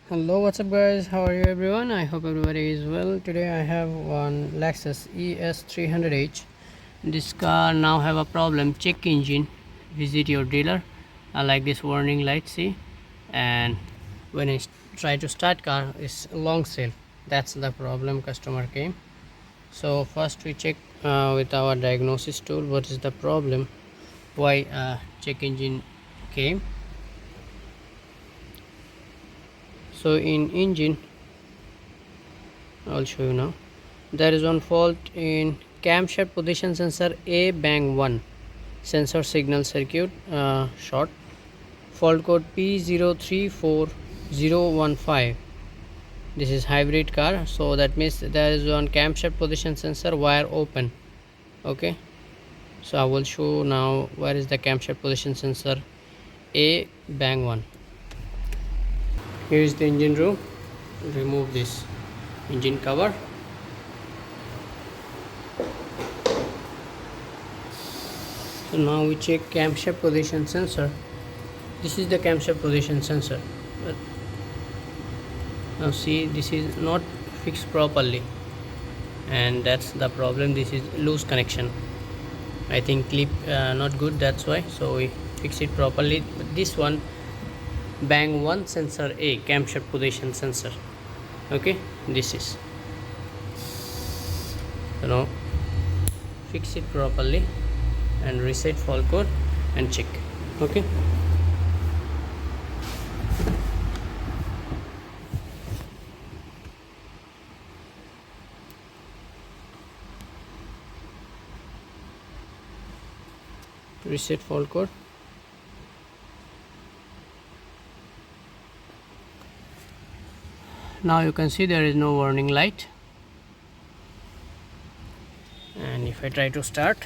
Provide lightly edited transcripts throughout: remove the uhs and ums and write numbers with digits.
Hello, what's up guys, how are you everyone? I hope everybody is well. Today I have one Lexus Es300h. This car now have a problem. Check engine, visit your dealer. I like this warning light, see, and when I try to start car, it's long sale. That's the problem. Customer came, so first we check with our diagnosis tool what is the problem, why check engine came. So in engine, I'll show you now. There is one fault in camshaft position sensor A bang 1 sensor signal circuit short. Fault code P034015. This is hybrid car, so that means there is one camshaft position sensor wire open. Okay, so I will show now where is the camshaft position sensor A bang 1. Here is the engine room. Remove this engine cover. So now we check camshaft position sensor. This is the camshaft position sensor. But now see, this is not fixed properly, and that's the problem. This is loose connection. I think clip not good, that's why. So we fix it properly. But this one bang 1 sensor A camshaft position sensor. Okay, this is. So now fix it properly and reset fault code and check. Okay, reset fault code. Now you can see there is no warning light, and if I try to start,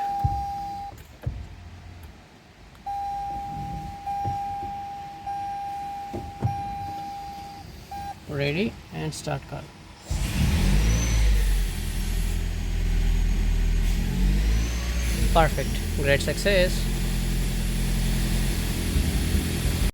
ready and start car. Perfect, great success.